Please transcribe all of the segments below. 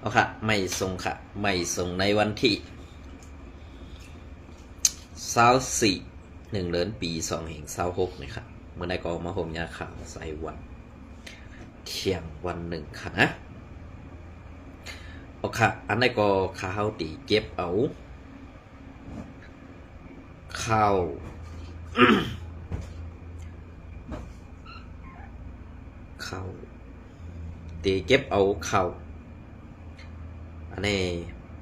เอาค่ะไม่ส่งค่ะไม่ส่งในวันที่24/1/26นี่ค่ะเมื่อใดก็มาห่มยาขาวใส่วันเที่ยงวันหนึ่งค่ะนะเอาค่ะอันใดก็ข้าวตีเก็บเอาข้าวข้าวตีเก็บเอาข้าวอันนี้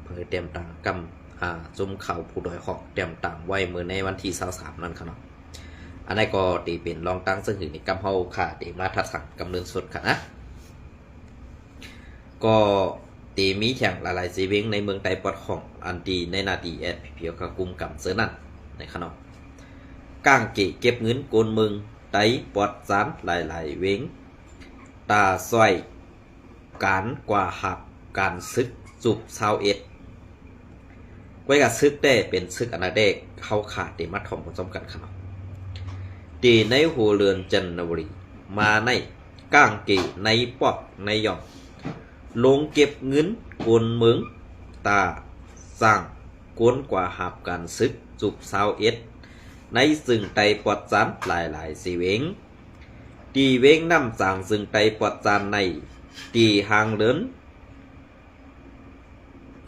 เพื่อเตรียมต่างกำจุ่มข่าวผู้ดอยหอกเตรียมต่างไว้เมื่อในวันที่23นั่นค่ะเนาะอันนี้ก็ตีเป็นรองตั้งซึ่งถือในกำเฮาค่ะตีมาทัดสั่งกำเนินสดค่ะนะก็ตีมีแข่งหลายๆซีเวงในเมืองไต้ปอดของอันตีในนาตีแอดเพียวกะกุมกับเสือนั่นในขนมก้างเก็บเงินโกนเมืองไต้ปอดสารหลายๆเวงตาซอยการกว่าหับการซึกจุบชาวเอ็ดไว้กับซึกได้เป็นซึกอนาเดกเข้าขาดเดมัดของผสมกันขนมตีในหัวเรือนจันทบุรีมาในก้างเกในปอกในหย่อมลงเก็บเงินโกนเมืองตาสร้างกวนกว่าหับการซึกจุบชาวเอ็ดในซึ่งไตปอดจานหลายๆสีเวงตีเวงน้ำสั่งซึ่งไตปอดจานในตีหางเลิน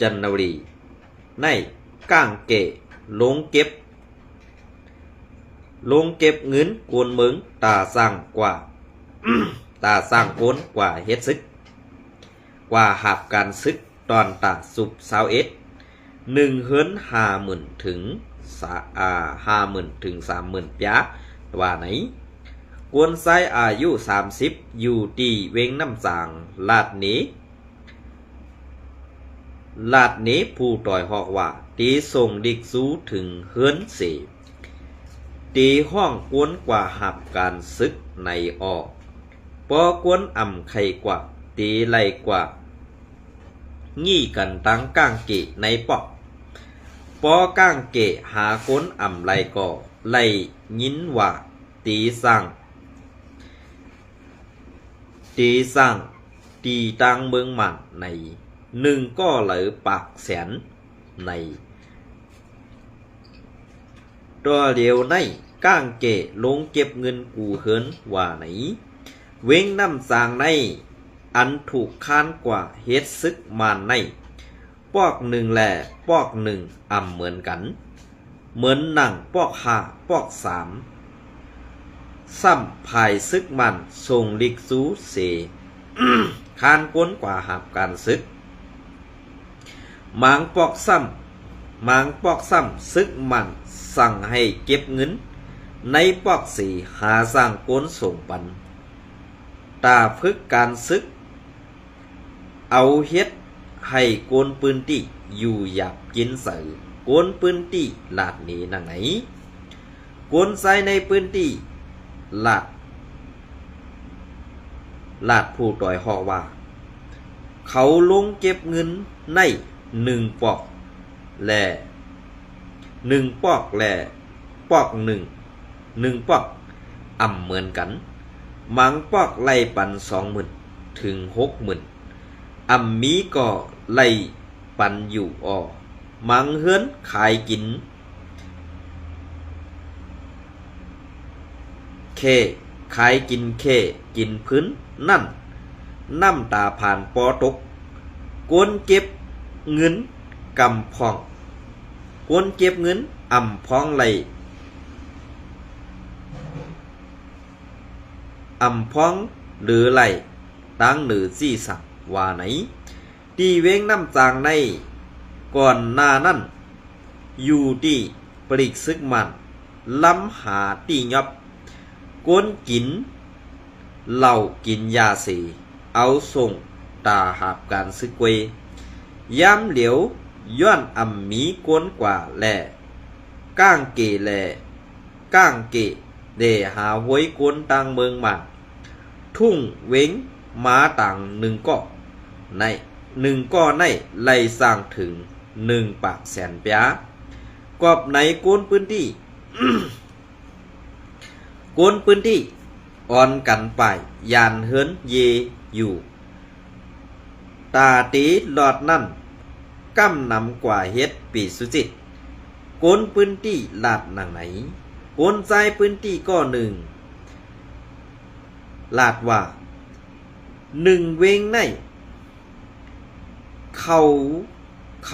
จันทบุรีในก้างเกลงเก็บเงินโกนเมืองตาสร้างกว่า ตาสร้างโกนกว่าเฮ็ดซึกกว่าหับการซึกตอนตาสุบสาวเอ็ด150,000ถึง50,000ถึง30,000ปยาว่าไหนกวนไซอายุ30อยู่ตีเวงน้ำสางลาดนี้ผู้ต่อยหอกว่าตีส่งดิกซูถึงเฮือนเสตีห้องกวนกว่าหับการซึกในออกปอกวนอ่ำไข่กว่าตีไหลกว่างี้กันตั้งก้างเกะในปอกปอก้างเกะหากวนอ่ำไหลก่อไหลยินว่าตีสั่งตีตังเมืองมันในหนึ่งก็เหลือปากแสนในตัวเดียวในก้างเกะลงเก็บเงินกูเฮินว่าไหนเว้งน้ำสางในอันถูกค้านกว่าเฮ็ดซึกมานในปอกหนึ่งแหล่ปอกหนึ่งอ่ำเหมือนกันเหมือนหนังปอกห้าปอกสามซ้ำภายซึกมันส่งลิกซูเส คานก้นกว่าหับการซึกมางปอกซ้ำซึกมันสั่งให้เก็บเงินในปอกสี่หาสร้างก้นส่งปันตาพึกการซึกเอาเฮ็ดให้โกนปืนตีอยู่หยับกินใส่โกนปืนตีลาดนี้นั่งไหนโกนใส่ในปืนตีลาดผู้ต่อยหอกว่าเขาลงเก็บเงินใน1 ปอกแล1 ปอกแลปอก1ปอกอ่ำเหมือนกันมังปอกไล่ปัน20,000ถึง60,000อ่ำมีก็ไล่ปันอยู่มังเฮือนขายกินขายกินกินพื้นนั่นน้ำตาผ่านปอตกกวนเก็บเงินกำพองกวนเก็บเงินอ่ำพองไหลอ่ำพองหรือไหลตั้งหรือซี่สักว่าไหนตีเว้งน้ำจางในก่อนหน้านั้นอยู่ที่ปริกซึกมันล้ำหาตียอบกวนกินเหล้ากินยาสีเอาส่งตาหาบการซึกเวย้ำเหลียวย้อนอ่ำมีกวนกว่าแหล่ก้างเกเดหาหวยกวนตังเมืองมันทุ่งเว้งม้าต่าง1 ก้อใน1 ก้อในไล่สร้างถึง1 ปากแสนปยากอบในกวนพื้นที่ กวนพื้นที่อ่อนกันไปยานเฮินเยอยู่ ตาตีหลอดนั่นก้ำนำกว่าเฮ็ดปีสุจิตโกนปืนตี้ลาดหนังไหนโกนใจปืนตี้ก็หนึ่งลาดว่าหนึ่งเวงในเข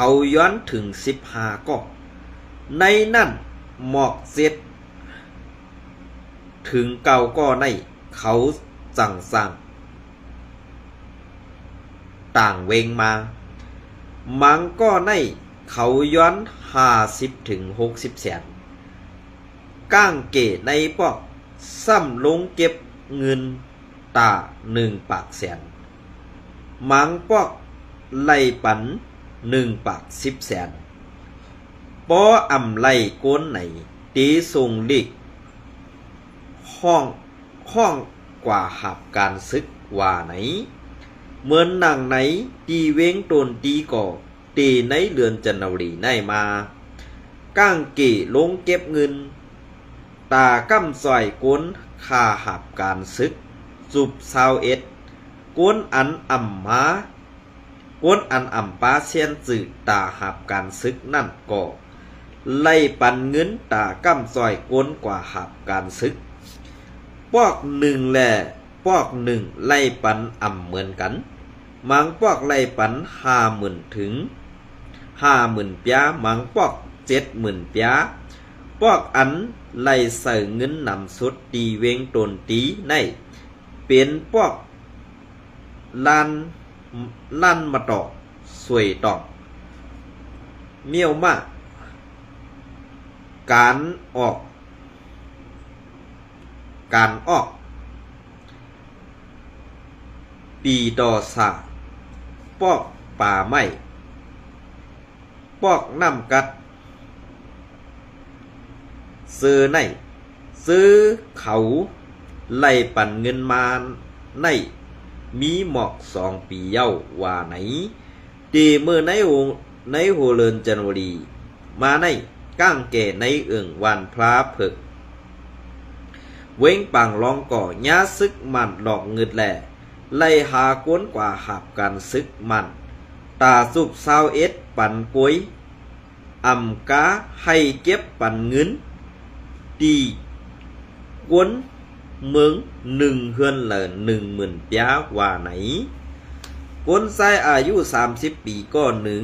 าย้อนถึง15ก็ในนั่นหมอกเจ็ดถึงเก่าก็ในเขาสั่งต่างเวงมามังก็ในเขาย้อน50ถึง60แสนก้างเกตในปอกซ้ำลงเก็บเงินตา1 ปากแสนมังปอกไล่ปัน1 ปาก10แสนปออำไล่ก้นไหนตีส่งลิกห้องกว่าหับการซึกว่าไหนเหมือนหนังไหนตีเว้งตนตีก่อตีในเรือนจันทรีในมาก้างเกลงเก็บเงินตาก้ำซอยก้นคาหับการซึกจุบ21ก้นอันอ่ำมาก้นอันอ่ำปาเซียนจืดตาหับการซึกนั่นก่อไล่ปันเงินตาก้ำซอยก้นกว่าหับการซึกปอกหนึ่งแหล่ปอกหนึ่งไล่ปันอ่ำเหมือนกันมังปอกไล่ปัน50,000ถึง50,000ปียมังปอก70,000ปียปอกอันไล่ใส่เงินนำสุดตีเวงตนตีในเป็นปอกลั่นมาต่อสวยต่อเมียวมากการออกปีดอสาปอกป่าไม้ปอกน้ำกัดซื้อในซื้อเขาไล่ปั่นเงินมาในมีหมอก2 ปีเย้าว่าไหนตีเมื่อในโหเลินจันวรีมาในก้างแก่ในเอื่องวันพระเพิกเว้งปังลองก่อยาซึกมันหลอกเงิดแหล่ไล่หากวนกว่าหับกันซึกมันตาสุบ21ปันกวยอำกาให้เก็บปันเงินตีกวนเมือง1เฮือนละ10,000ปีว่าไหนคนชายอายุ30 ปีก็หนึ่ง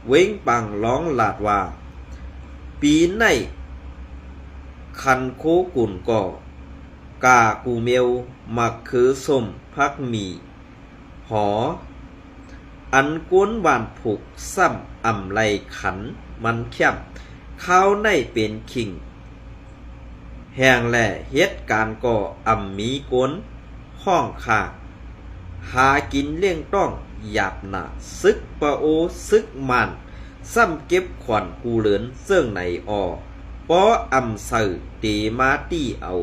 เว้งปังร้องลาดว่าปีในคันโคกุ่นก่อกากูเมวมักคือส้มพักมีหออันก้นหวานผูกซ้ำอ่ำไลขันมันเข้มข้าวในเป็นขิงแห่งแหล่เฮ็ดการก่ออ่ำมีก้นห้องขาหากินเลี้ยงต้องหยาบหนาซึกปะโอซึกมันซ้ำเก็บขวัญกูเหลือนเสื่องในออปออ่ำสื่อตีมาตี้เอา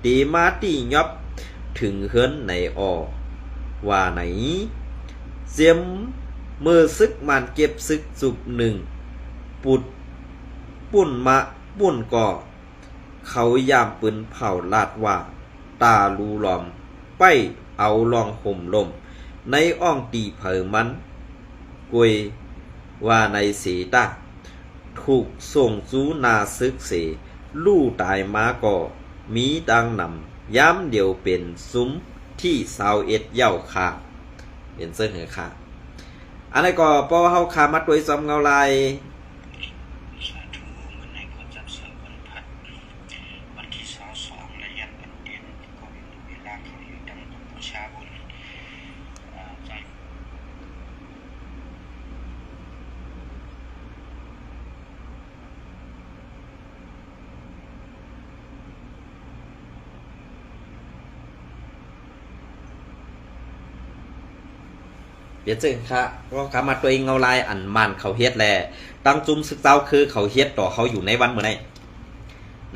ตีมาตี้ยอบถึงเฮิรนในออว่าไหนเสียมมือซึกมันเก็บซึกจุบหนึ่งปุ่นมะปุ่นก่อเขายามปืนเผาลาดว่าตาลูหลอมไปเอาลองห่มลมในอ่องตีเผอมันกวยว่าในสีตาถูกส่งจูนาซึกเสลู่ตายมาก่อมีดังนำย้ำเดียวเป็นซุ้มที่21เย้าค่ะเป็นเสื้อเหนือค่ะอันนี้ก็พอเฮาขามาด้วยซอมเงาลายเปลี่ยนซึ่งค่ะก็ขามาตัวเองเงาลายอันมันเขาเฮ็ดแลตั้งจุ่มซึกเจ้าคือเขาเฮ็ดต่อเขาอยู่ในวันเมื่อไหร่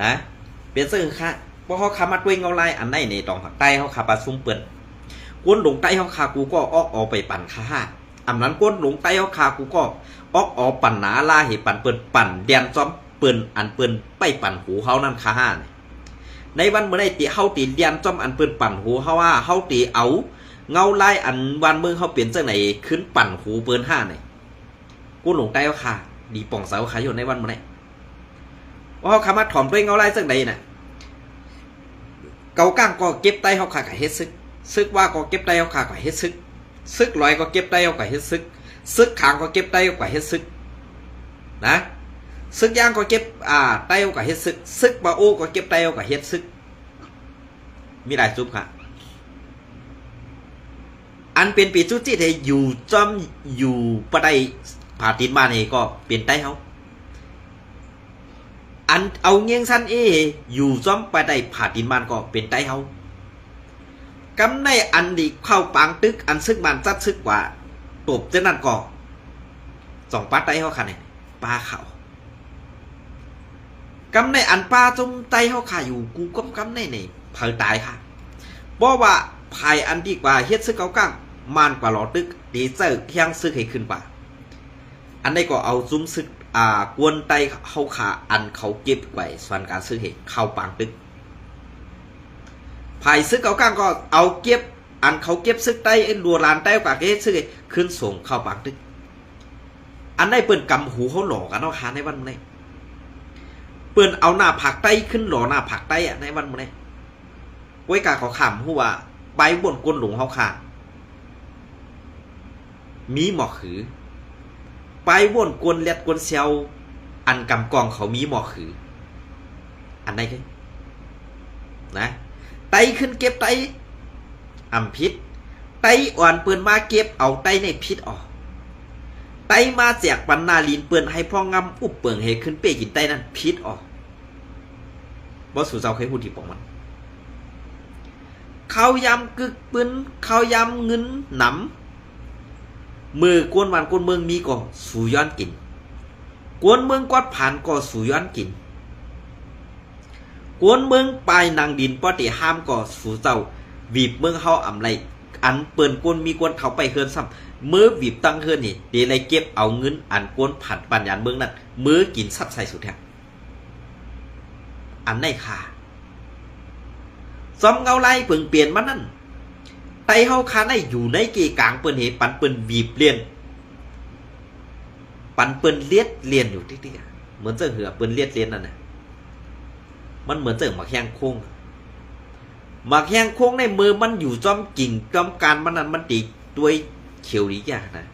นะเปลี่ยนซึ่งค่ะเพราะเขาขามาตัวเองเงาลายอันไหนในตองผักใต้เขาขาปลาซุ่มเปิ้นก้นหลงใต้เขาขากูก็ออกไปปั่นค่าอันนั้นก้นหลงใต้เขาขากูก็ออกปั่นหนาลาเหปั่นเปิ้นปั่นเดียนซ้อมเปิ้นอันเปิ้นไปปั่นหูเขานั่นค่าในวันเมื่อไหร่ตีเขาตีเดียนซ้อมอันเปิ้นปั่นหูเขาว่าเขาตีเอา เงาไล่อันวันเมืองเขาเปลี่ยนจากไหนขึ้นปั่นหูเปิ้นห้าไหนกูหลงใต้เขาขาดีป่องเสาขาอยู่ในวันมันไหนว่าเขาคำว่าถอมด้วยเงาไล่จากไหนน่ะเกาก้างก็เก็บไตเขาขากับเฮ็ดซึกว่าก็เก็บไตเขาขากับเฮ็ดซึกลอยก็เก็บไตเขากับเฮ็ดซึกขางก็เก็บไตเขากับเฮ็ดนะซึกย่างก็เก็บไตเขากับเฮ็ดซึกบาโอก็เก็บไตเขากับเฮ็ดมีหลายซุปค่ะอันเป็นปีจุจิที่อยู่จอมอยู่ปะไดผ่าตินมาเนี่ยก็เปลี่ยนไตเขาอันเอาเงี้ยงสั้นอยู่จอมปะไดผ่าตินมันก็เป็นไตเขากำในอันดีเข้าปังตึกอันซึกมันจัดซึกกว่าตบเจ้านั่นก็สองปาไตเขาค่ะเนี่ยปลาเขากำในอันปลาจมไตเขาค่ะอยู่กูก็กำในเนี่ยเผาตายค่ะเพราะว่าภายอันดีกว่าเฮ็ดซึกเกาก้างมันกว่าหลอตึกดีเจอเพียงซึกให้ขึ้นกว่าอันนี้ก็เอาซุ้มซึกกวนไตเขาขาอันเขาเก็บไว้ส่วนการซึกเหตุเข้าปังตึกภายซึกเกาก้างก็เอาเก็บอันเขาเก็บซึกไตรัวลานไตกว่าเฮ็ดซึกขึ้นส่งเข้าปังตึกอันได้เปิ่นกำหูเขาหลอกกันเอาขาในวันนี้เปิ่นเอาหน้าผักไตขึ้นหล่อหน้าผักไตในวันนี้ไว้กาเขาขำหัวใบบนก้นหลงเขาขามีหมอกขือไปว่นกวนเล็ดกวนเซียวอันกำกองเขามีหมอกขืออันไหนกันนะไตขึ้นเก็บไตอ่ำพิษไตอ่อนเปื่อนมาเก็บเอาไตในพิษออกไตมาแจกปันนาลีนเปื่อนให้พ่องำอุบเปิงให้ขึ้นเป้กินไตนั่นพิษออกบอสสู่เจ้าเคยพูดที่ปองมันเขายำกึกปืนเขายำเงินหนำมือกวนวันกวนเมืองมีก็สู่ย้อนกินกวนเมืองกวาดผ่านก็สู่ย้อนกินกวนเมืองปลายนางดินป้อติห้ามก็สู่เจ้าวีบเมืองเฮาอำไรอันเปิ่นกวนมีกวนเท้าไปเฮือนซ้ำมือวีบตั้งเฮือนนี่เดี๋ยวไรเก็บเอาเงินอันกวนผ่านปัญญาเมืองนั้นมือกินซับใส่สุดแท้อันไหนค่ะซอมเงาไล่เปิ่งเปลี่ยนมานั่นไตเฮาคาในอยู่ในเกกลางเปิ้นเหปันเปิ้นวีบเลียนปันเปิ้นเลียดเลียนอยู่ติ๊กๆเหมือนเจ้าเหือเปิ้นเลียดเลียนนั่นน่ะมันเหมือนเจ้าหมักแห้งโค้งหมักแห้งโค้งในมือมันอยู่จอมกิ่งจอมการมันนั่นมันตีด้วยเขียวดีจ้ะนะ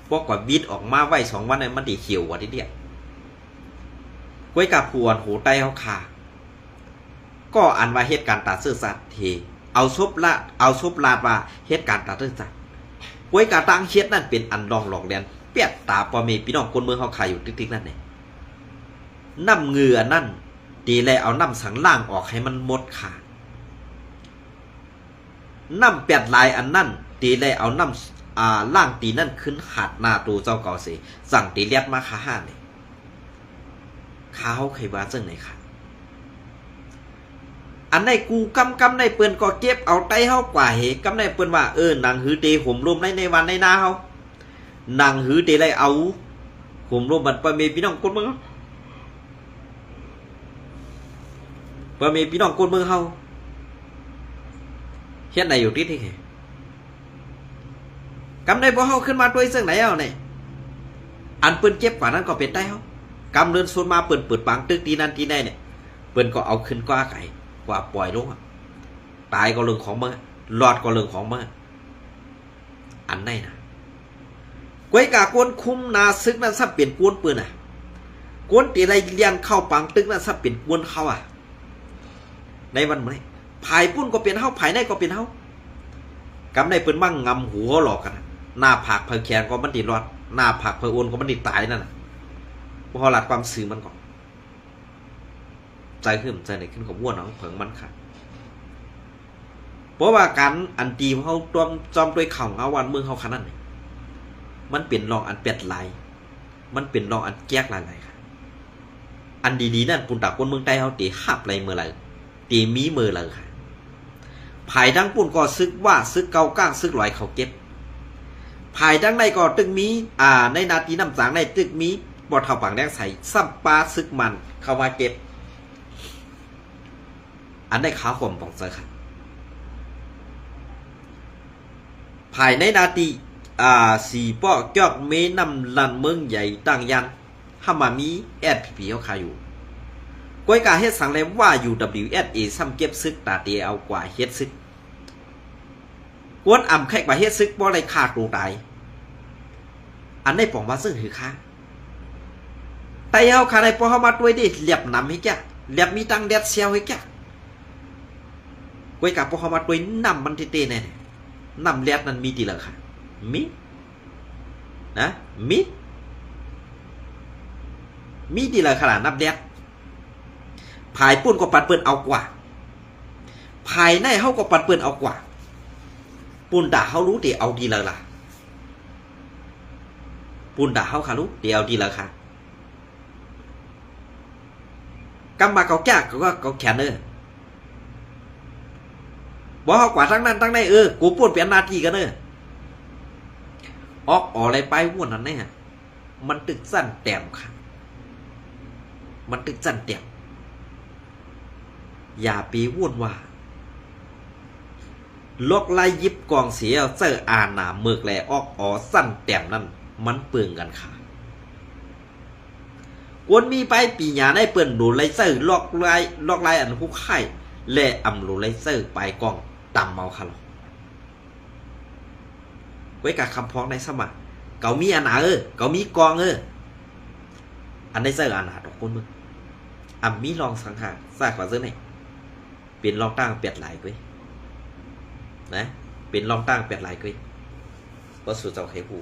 พวกกว่าบิดออกมาไว้2 วันนั้นมันตีเขียวกว่าทีเดียวก้วยกับพวนโหไตเฮาคาก็อันว่าเหตุการณ์ตัดเสื้อสัตว์เทเอาซบลาดว่าเหตุการณ์ตัดเสื้อสัตว์ไว้กาตังเฮ็ดนั่นเป็นอันลองหลอกเลียนเปียดตาปอมีพี่น้องคนเมืองเขาขายอยู่ติ๊กๆนั่นเนี่ยน้ำเหงื่อนั่นตีเลยเอาน้ำสังล่างออกให้มันหมดขาดน้ำเปียดลายอันนั่นตีเลยเอาน้ำล่างตีนั่นขึ้นหัดหน้าตูเจ้าเก่าเสียสั่งตีเลียดมาขาห้าเนี่ยข้าวไข่บ้าเจ้าไหนค่ะอันในกูกำในเปิ้นก็เก็บเอาไตเฮากว่าเหกำในเปิ้นว่าหนังหือเตห่มร่มในวันในนาเฮาหนังหือเตไรเอาห่มร่มบัดปะเมพี่น้องคนเมืองปะเมพี่น้องคนเมืองเฮาเฮ็ดไหนอยู่ที่เหกำในบ่เฮาขึ้นมาด้วยเสื่องไหนเอาเนี่ยอันเปิ้นเก็บกว่านั้นก็เป็นไตเฮากำเดินโซนมาเปิดปังตึกตีนั่นตีไหนเนี่ยเปิ้นก็เอาขึ้นกว่าไก่กว่าปล่อยลงตายก็เรื่องของมันรอดก็เรื่องของมันอันไหนนะกวยกากวนคุ้มนาซึกนั้นซับเปลี่ยนกวนปืนกวนตีไรเลียนเข้าปังตึกนั้นซับเปลี่ยนกวนเขาในวันนี้ภายปุ้นก็เป็นเฮาภายในก็เป็นเฮากำในปืนมั่งงำหัวหลอกกันหน้าผากเพลแขนก็มันดีรอดหน้าผากเพลโอนก็มันดีตายนั่นพอหลัดความสื่อมันก่อนใจขึ้นใจไหนขึ้นกับวัวน้องเผิงมันค่ะเพราะว่าการอันตีเขาจอมด้วยเข่าเอาวันเมืองเขาขนาดนี้มันเปลี่ยนรองอันเป็ดลายมันเปลี่ยนรองอันแก้กลายค่ะอันดีๆนั่นปุ่นตากคนเมืองใต้เขาตีหับไรเมื่อไรตีมีเมื่อไรค่ะภายดังปุ่นก็ซึกว่าซึกเกาก้างซึกลอยเขาเก็บภายดังในก็ตึกมีในนาทีน้ำสางในตึกมีบอดเท่าปากแดงใส่ซับปลาซึกมันเข้ามาเก็บอันได้ขาข่มปองเจอค่ะ ภายในนาทีสีป้อจอกเมนำลันเมืองใหญ่ต่างยันห้ามามี SPP เขาขายอยู่ก้อยกาเฮ็ดสังเลยว่า UWSA ซ้ำเก็บซึกตาเตียเอากว่าเฮ็ดซึกกวนอ่ำแขกว่าเฮ็ดซึกบ่ได้ฆ่าตัวตายอันได้ปองว่าซึ่งคือค่าแต่เฮาคาได้พอเฮามาด้วยดิเหลียบนำให้แกเหลียบมีตังแดดเซียวให้แกก้อยกาพอเฮามาด้วยนำมันเตๆแน่นำแลดนั้นมีติละค่ะมีนะมีดีเลยขนาดนับแดดภายปุ่นก็ปัดเปิ้นเอากว่าภายในเฮาก็ปัดเปิ้นเอากว่าปุ่นด่าเฮารู้เดี๋ยวเอาดีเลยล่ะปุ่นด่าเฮาค่ะรู้เดี๋ยวเอาดีเลยค่ะกำมาเขาแก่เขาแขนบอกเฮากว่าทั้งนั้นทั้งในกูปุ่นเปลี่ยนหน้าที่กันออกอะไรไปวุ่นนั่นเนี่ยมันตึกสั้นแต้มค่ะมันตึกสั้นแต้มอย่าปีวุ่นว่าลกไล่ยิบกองเสียเสื้ออาหนาเมือกแหลออกสั้นแต้มนั่นมันเปลืองกันค่ะกวนมีไปปีหยาได้เปิ่นดูไลเซอร์ลอกไล่อันคุกไข่และอำรูไลเซอร์ไปกองตำเมาค่ะไว้กับคำพ้องในสมัครเกามีอันหนาเกามีกองอันได้เสื้ออันหนาดอกคนมึงมีลองสังหารซากกว่าเสื้อไหนเป็นลองตั้งเปียดหลายกุ้ยนะเป็นลองตั้งเปียดหลายกุ้ยก็สู่เจ้าเขผู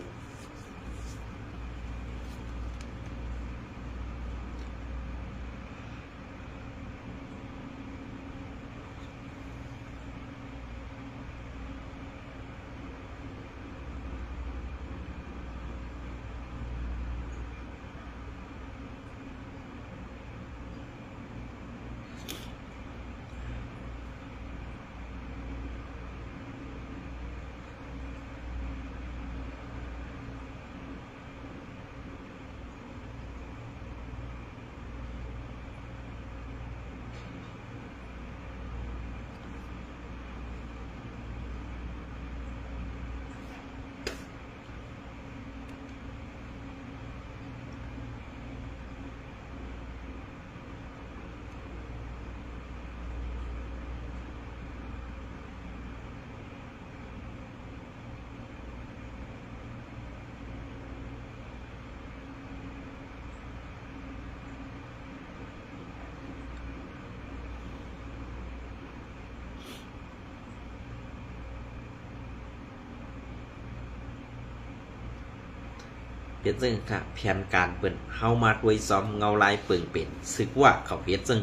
เพียรซึ่งค่ะแผนการเปิ่นเฮามาด้วยซ้อมเงาลายเปิ่งเป็นซึกว่าเขาเพียรซึ่ง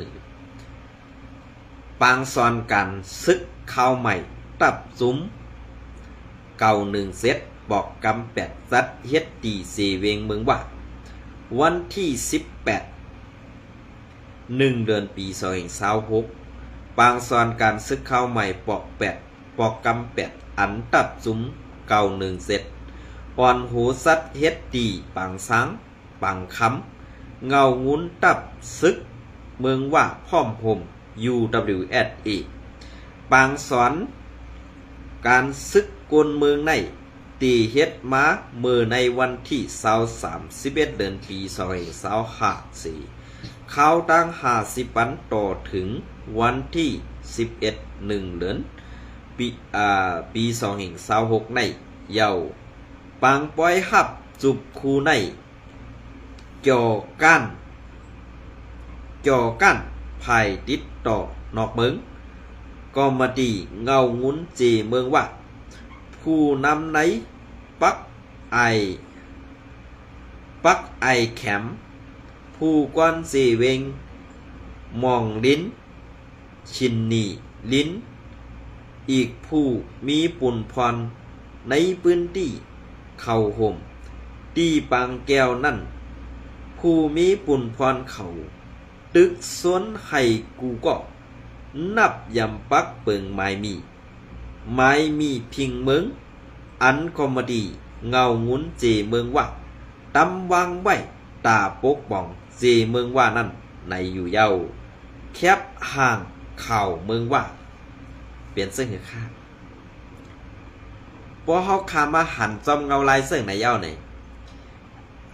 ปางซอนกันซึกเข้าใหม่ตับซุ้มเก่า1 เซตบอกกำ8ซัดเฮ็ดตีเสเวงเมืองว่าวันที่18 1 เดือนปี2026ปางซอนการซึกเข้าใหม่ปอก8ปอกกำ8อันตับซุ้มเก่า1 เซตอ่อนหูสัดเฮ็ดตีปังสังปังคำเงางุ้นตับซึกเมืองว่าพ่อมห่ม UWSA ปางสอนการซึกกลเมืองในตีเฮ็ดมาเมื่อในวันที่23 11 เดือนปี2024เข้าตั้ง50 วันต่อถึงวันที่11 1 เดือนปี2026ในเยาปางปอยหับจุบคูในเกี่ยวกันภายติดต่อนอกเมืองก็มาดีเงางุ้นเจเมืองว่าผู้นำในปักไอแขมผู้กวนเจเวงมองลิ้นชินนีลิ้นอีกผู้มีปุ่นพรในพื้นที่เข้าห่มตีปางแก้วนั่นผู้มีปุ่นพรเขาตึกสวนให้กูก็นับยำปักเปิงไม้มีพิงเมืองอันคอมดีเงางุ้นเจเมืองว่าตำวางไว้ตาปกป้องเจเมืองว่านั่นในอยู่เย้าแคบห่างเข่าเมืองว่าเปลี่ยนเสื้อค่า พอเฮาคามาหันจอมเงาลายเสิ่งในเย้าไหน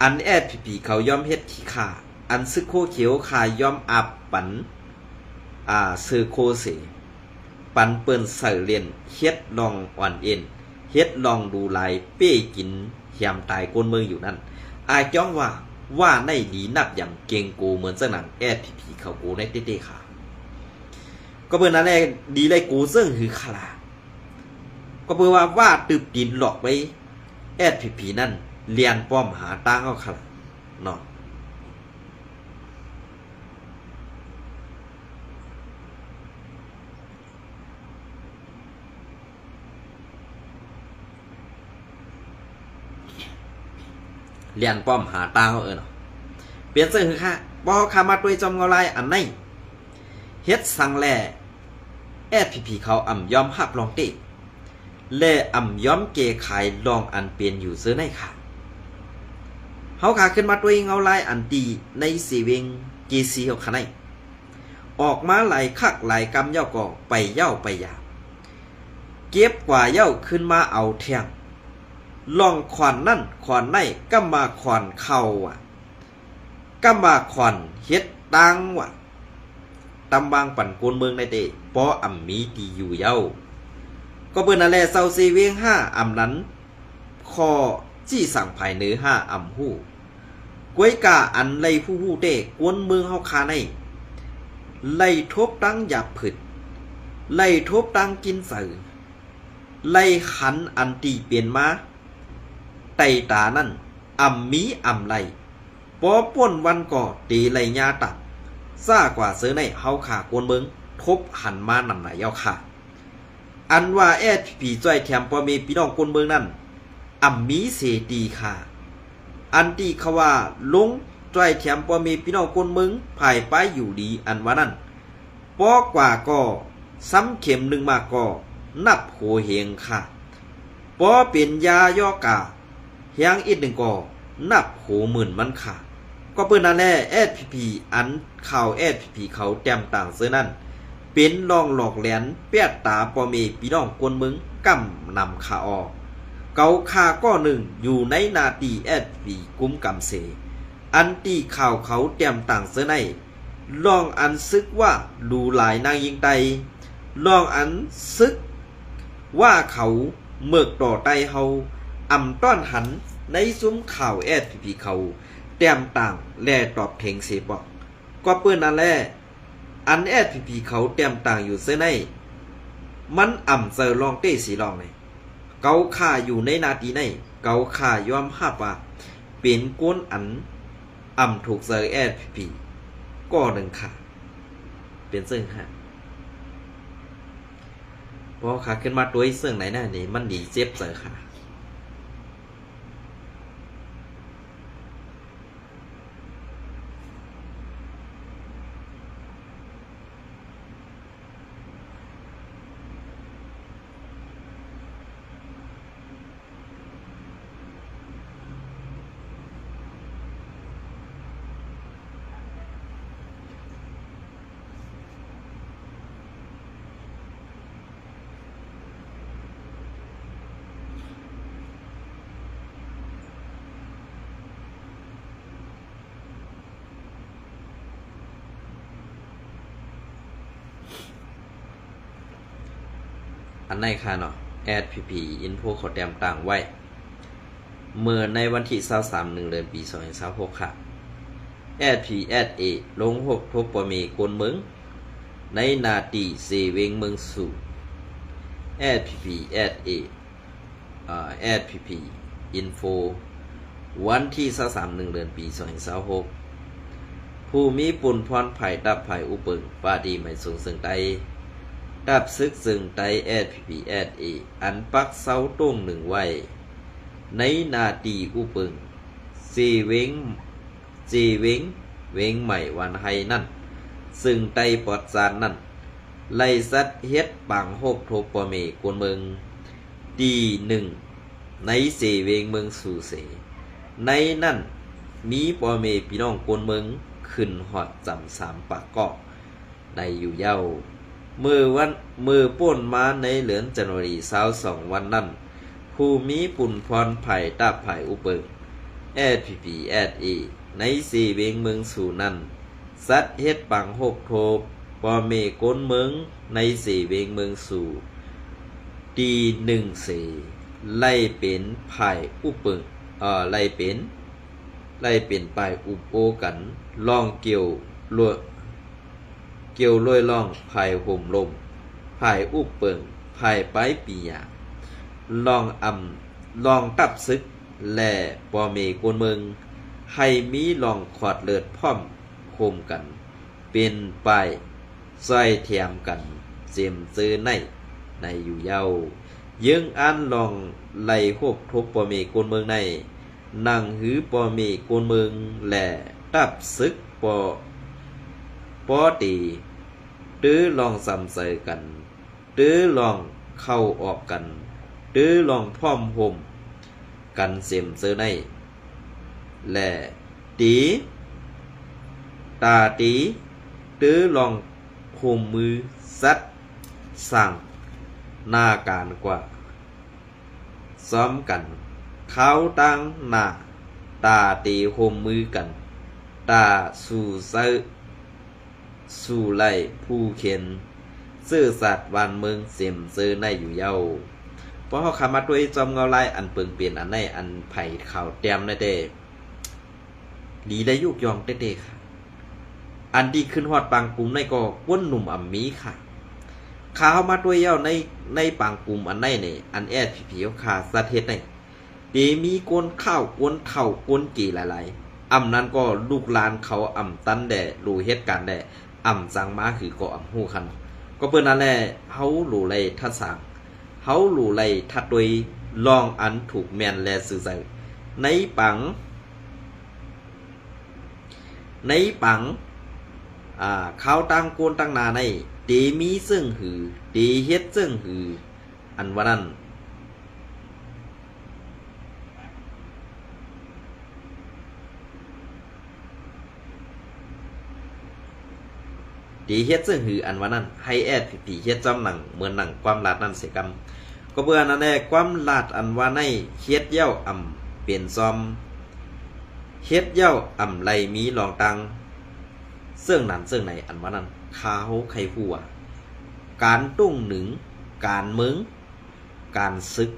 อันแอดผีเขาย่อมเฮ็ดขี้ขาอันซึกโคเขียวขาย่อมอับปันซื้อโคเสปันเปิ้นใส่เรียนเฮ็ดลองอ่อนเอ็นเฮ็ดลองดูลายเป้กินเหี่ยมตายกวนเมืองอยู่นั่นจ้องว่าในดีนับอย่างเก่งกูเหมือนเสนังแอดผีเขากูในเต้ๆค่ะก็เปิ้นนั่นแหละดีเลยกูซึ่งหือขลาก็เปิ้นว่าตึบดินหลอกไว้แอดผีนั่นเรียนป้อมหาตั้งเอาขลาเนาะเรียนป้อมหาตาเขาเนาะเปลี่ยนเสื้อคือค่ะบ่คามาด้วยจอมเงาลายอันไหนเฮ็ดสังแลแอดผีเขายอมหับลองติแลยอมเกขายลองอันเปลี่ยนอยู่เสื้อในค่ะเฮาขาขึ้นมาด้วยเงาลายอันตีในสีเวงเกซีเขาค่ะในออกมาหลายคักหลายกำเย้าก็ไปเย้าไปยาเก็บกว่าเย้าขึ้นมาเอาเที่ยงลองขวานนั่นขวานในก็มาขวานเข้าก็มาขวานเฮ็ดตังตำบางปั่นกวนเมืองในเตปอมีตีอยู่เย้าก็เปิ้นนั่นแหละเซาซีเวียง5นั้นคอจี้สั่งภายเนื้อ5ฮู้กวยกาอันไล่ผู้ฮู้เตกวนเมืองเฮาคาในไล่ทบตั้งหยับผึดไล่ทบตั้งกินเสือไล่ขันอันตีเปลี่ยนมาไตตานั่นมีไลปอป่นวันก่อตีไลญาตัดซ่ากว่าเสือในเฮาขากวนเบิงทบหันมานำไหนเยาค่ะอันว่าแอดผีจ้อยแถมปอมีพี่น้องกวนเบิงนั่นมีเสตีค่ะอันตีเขาว่าลงจ้อยแถมปอมีพี่น้องกวนเบิงภายไปอยู่ดีอันว่านั่นปอกว่าก็ซ้ำเข็มหนึ่งมาก็นับโหเฮงค่ะปอเป็นยาย่อกาเฮียงอีกหนึ่งก็นับโหหมื่นมันค่ะก็เปิ้นนั่นแหละแอดผีอันข่าวแอดผีเขาแต้มต่างเสื้อนั่นเป็นลองหลอกแหลนเปียดตาปอมีพี่น้องกวนมึงกำนำขาออเกาคาก็หนึ่งอยู่ในนาตีแอดผีกุ้มกำเสอันตีข่าวเขาแต้มต่างเสื้อในลองอันซึกว่าดูหลายนางยิงไตลองอันซึกว่าเขาเมือกต่อไตเฮาต้อนหันในซุ้มข่าวแอดผีเขาแต้มต่างแลตอบเทงเสบอกก็เปิ้นนั่นแหละอันแอดผีเขาแต้มต่างอยู่เสื้อในมันเซอลองเต้สีลองในเกาข่าอยู่ในนาทีในเกาข่ายอมหับว่าเป็นก้นอันถูกเซอแอดผีก็หนึ่งค่ะเป็นซึ่งค่ะพอขาขึ้นมาด้วยเสื่องไหนหน้านี่มันดีเจ็บเสือค่ะอันในค่ะเนาะแอดผีอินโฟเขาแต้มต่างไว้เมื่อในวันที่23 เดือนปี2026ค่ะแอดเอลง6ทบปมีกวนเมืองในนาตีเซเวงเมืองสู่แอดเอแอดอินโฟวันที่23 เดือนปี2026ผู้มีปุ่นพรไผ่ดับไผ่อุปึงปาดีไม่สูงซึ่งใดดับซึกซึ่งไตแอดอันปักเสาต้งหนึ่งไว้ในนาตีอุปึงซีเวงใหม่วันไฮนั่นซึ่งไตปอดสารนั่นไล่สัดเฮ็ดปังโฮบโทปเมกวนเมืองตีหนึ่งในเสเวงเมืองสู่เสในนั่นมีปอเมพี่น้องกวนเมืองขึ้นหอดจำ3 ปากเกาะในอยู่เย้ามือป่นมาในเหลือนจันวารี22 วันนั้น ผู้มีปุ่นพรไผ่ตาไผ่อุเปิงแอดพีพีแอดเอในสี่เวงเมืองสู่นั้นสัตเฮ็ดปังหกโทปอเมก้นเมืองในสี่เวงเมืองสู่ตีหนึ่งเสไล่เป็นไผ่อุเปิงไล่เป็นไปอุปโอกันล่องเกี่ยวลอยล่องไผ่ห่มลมไผ่อุปเปิงไผ่ไปปียาลองตับซึกแล่ปอเมกวนเมืองให้มีลองขอดเลิดพร้อมคมกันเป็นไปซอยแถมกันเสียมซื้อในอยู่เย้ายึงอันลองไล่หกทบปอเมกวนเมืองในนั่งหือปอเมกวนเมืองแหล่ตับซึกปอตีตื้อลองสำเสยกันตื้อลองเข้าออกกันตื้อลองพร้อมห่มกันเสียมเสือในแหล่ตีตาตีตื้อลองโคมมือซัดสั่งหน้าการกว่าซ้อมกันเขาตั้งหน้าตาตีโคมมือกันตาสู่ไล่ผู้เข็นซื่อสัตว์วันเมืองเสียมซื้อในอยู่เย้าเพราะเขาคำมาด้วยจอมเงาไล่อันเปิงเปลี่ยนอันในอันไผ่ข่าวเตรียมในเด้ดีได้ยุกยองเด้ค่ะอันดีขึ้นฮอดปางปุ่มในก็ก้นหนุ่มอ่ำมีค่ะข่าวมาด้วยเย้าในปางปุ่มอันในเนี่ยอันแอดผีขาสัตว์เฮ็ดในดีมีกวนข้าวกวนเข่ากวนกี่หลายๆอ่ำนั้นก็ลูกหลานเขาอ่ำตันแด่รู้เหตุการณ์แด่อ่ำสังมาคือก็อ่ำหู้คันก็เปิ้นนั่นแหละเฮารู้ไรทัดสังเฮารู้ไรทัดโดยลองอันถูกแม่นและสื่อใส่ในปังเขาตั้งโกนตั้งนาในตีมีซึ่งหือตีเฮ็ดซึ่งหืออันว่านั้นตีเฮ็ดซึ่งหืออันว่านั้นให้แอดผีเฮ็ดจำหนังเหมือนหนังความลาดนั่นเสียกรรมก็เบื่อนั่นแหละความลาดอันว่าในเฮ็ดเย้าอ่ำเปลี่ยนซอมเฮ็ดเย้าอ่ำไรมีลองตังเสื่องนั้นเสื่องไหนอันว่านั้นข้าวไข่หัวการตุ้งหนึ่งการมึงการซึก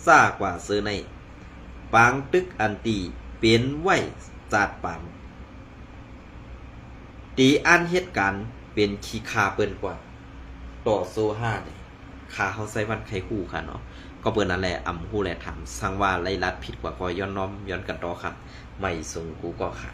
ซ่ากว่าซื้อในปางตึกอันตีเปลี่ยนไหวจาดปามตีอันเหตุการณ์เป็นขี้คาเปิ้นกว่าต่อโซห้าเนี่ยคาเขาใส่วันไข่คู่ค่ะเนาะก็เปิ้นนั่นแหละอ่ำหู้แหละถามสั่งว่าไล่ลัดผิดกว่าก็ย้อนน้อมย้อนกันต่อครับไม่ส่งกูก็ค่ะ